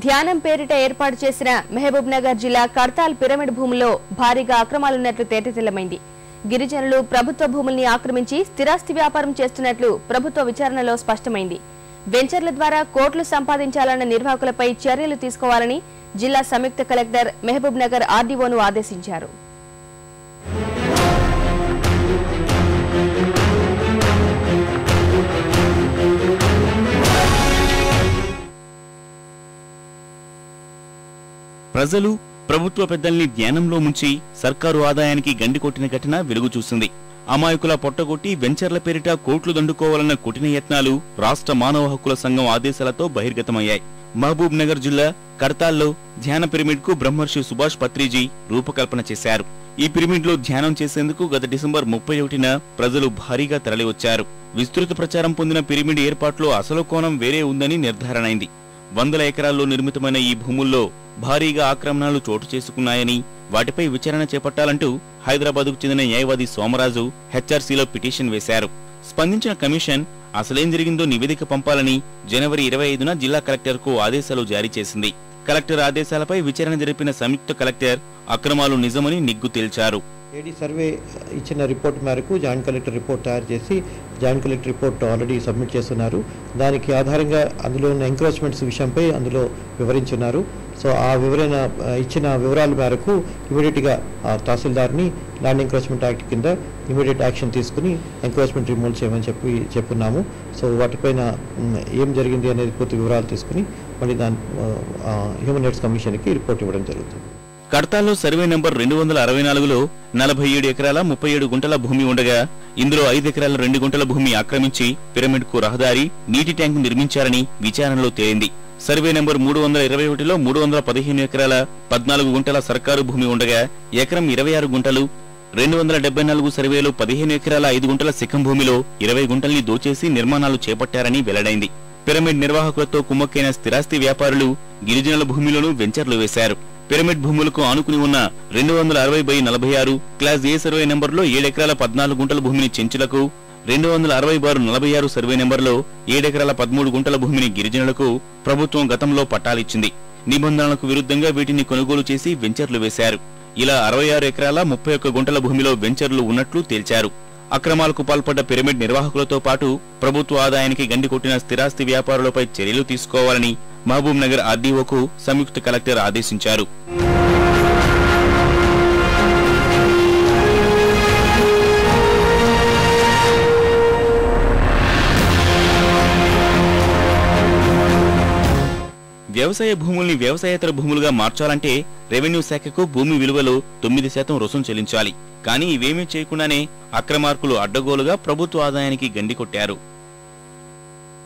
ధ్యానం పేరిట ఏర్పాటు చేసిన మహబూబ్ నగర్ జిల్లా కర్తాల్ పిరమిడ్ భూముల్లో భారీగా అక్రమాలున్నట్లు తేటతెల్లమైంది. గిరిజనులు ప్రభుత్వ భూముల్ని ఆక్రమించి స్థిరాస్తి వ్యాపారం చేస్తున్నట్లు ప్రభుత్వ విచారణలో స్పష్టమైంది. వెంచర్ల ద్వారా కోట్లు సంపాదించాలన్న నిర్వాహకులపై చర్యలు తీసుకోవాలని జిల్లా సంయుక్త కలెక్టర్ మహబూబ్ నగర్ ఆర్డీఓను ఆదేశించారు. ప్రజలు ప్రభుత్వ పెద్దల్ని ధ్యానంలో ముంచి సర్కారు ఆదాయానికి గండి కొట్టిన ఘటన వెలుగు చూసింది. అమాయకుల పొట్టగొట్టి వెంచర్ల పేరిట కోట్లు దండుకోవాలన్న కుటిన యత్నాలు రాష్ట్ర మానవ హక్కుల సంఘం ఆదేశాలతో బహిర్గతమయ్యాయి. మహబూబ్ నగర్ జిల్లా కర్తాల్లో ధ్యాన పిరమిడ్ కు బ్రహ్మర్షి సుభాష్ పత్రిజీ రూపకల్పన చేశారు. ఈ పిరమిడ్ లో ధ్యానం చేసేందుకు గత డిసెంబర్ 31న ప్రజలు భారీగా తరలివచ్చారు. విస్తృత ప్రచారం పొందిన పిరమిడ్ ఏర్పాట్లో అసలు కోణం వేరే ఉందని నిర్ధారణైంది. వందల ఎకరాల్లో నిర్మితమైన ఈ భూముల్లో భారీగా ఆక్రమణలు చోటు చేసుకున్నాయని, వాటిపై విచారణ చేపట్టాలంటూ హైదరాబాద్కు చెందిన న్యాయవాది సోమరాజు హెచ్ఆర్సీలో పిటిషన్ వేశారు. స్పందించిన కమిషన్ అసలేం జరిగిందో నివేదిక పంపాలని జనవరి 25న జిల్లా కలెక్టర్కు ఆదేశాలు జారీ చేసింది. కలెక్టర్ ఆదేశాలపై విచారణ జరిపిన సంయుక్త కలెక్టర్ అక్రమాలు నిజమని నిగ్గు తేల్చారు. ఏడీ సర్వే ఇచ్చిన రిపోర్ట్ మేరకు జాయింట్ కలెక్టర్ రిపోర్ట్ తయారు చేసి joint collector report already submit చేస్తున్నారు. దానికి ఆధారంగా అందులో ఉన్న ఎంక్రోచ్మెంట్స్ విషయంపై అందులో వివరించున్నారు. సో ఆ ఇచ్చిన వివరాల మేరకు ఇమీడియట్గా తహసీల్దార్ని ల్యాండ్ ఎంక్రోచ్మెంట్ యాక్ట్ కింద ఇమీడియట్ యాక్షన్ తీసుకుని ఎంక్రోచ్మెంట్ రిమూవ్ చేయమని చెప్పున్నాము. సో వాటిపైన ఏం జరిగింది అనేది పూర్తి వివరాలు తీసుకుని మళ్ళీ దాని హ్యూమన్ రైట్స్ కమిషన్కి రిపోర్ట్ ఇవ్వడం జరుగుతుంది. కర్తాల్లో సర్వే నంబర్ 264లో 47 ఎకరాల 37 గుంటల భూమి ఉండగా ఇందులో 5 ఎకరాల 2 గుంటల భూమి ఆక్రమించి పిరమిడ్ కు రహదారి, నీటి ట్యాంకు నిర్మించారని విచారణలో తేలింది. సర్వే నంబర్ 321లో 315 ఎకరాల 14 గుంటల సర్కారు భూమి ఉండగా ఎకరం 26 గుంటలు, 274 సర్వేలో 15 ఎకరాల 5 గుంటల శిఖం భూమిలో 20 గుంటల్ని దోచేసి నిర్మాణాలు చేపట్టారని వెల్లడైంది. పిరమిడ్ నిర్వాహకులతో కుమ్మక్కైన స్థిరాస్తి వ్యాపారులు గిరిజనుల భూమిలోనూ వెంచర్లు వేశారు. పిరమిడ్ భూములకు ఆనుకుని ఉన్న 260/46 క్లాస్ ఏ సర్వే నెంబర్లో 7 ఎకరాల 14 గుంటల భూమిని చెంచులకు, 260/46 సర్వే నెంబర్లో 7 ఎకరాల 13 గుంటల భూమిని గిరిజనులకు ప్రభుత్వం గతంలో పట్టాలిచ్చింది. నిబంధనలకు విరుద్ధంగా వీటిని కొనుగోలు చేసి వెంచర్లు వేశారు. ఇలా 66 ఎకరాల 31 గుంటల భూమిలో వెంచర్లు ఉన్నట్లు తేల్చారు. అక్రమాలకు పాల్పడ్డ పిరమిడ్ నిర్వాహకులతో పాటు ప్రభుత్వ ఆదాయానికి గండి కొట్టిన స్థిరాస్తి వ్యాపారులపై చర్యలు తీసుకోవాలని మహబూబ్ నగర్ ఆర్డీఓకు సంయుక్త కలెక్టర్ ఆదేశించారు. వ్యవసాయ భూముల్ని వ్యవసాయేతర భూములుగా మార్చాలంటే రెవెన్యూ శాఖకు భూమి విలువలో 9% రుసుం చెల్లించాలి. కానీ ఇవేమీ చేయకుండానే అక్రమార్కులు అడ్డగోలుగా ప్రభుత్వ ఆదాయానికి గండి కొట్టారు.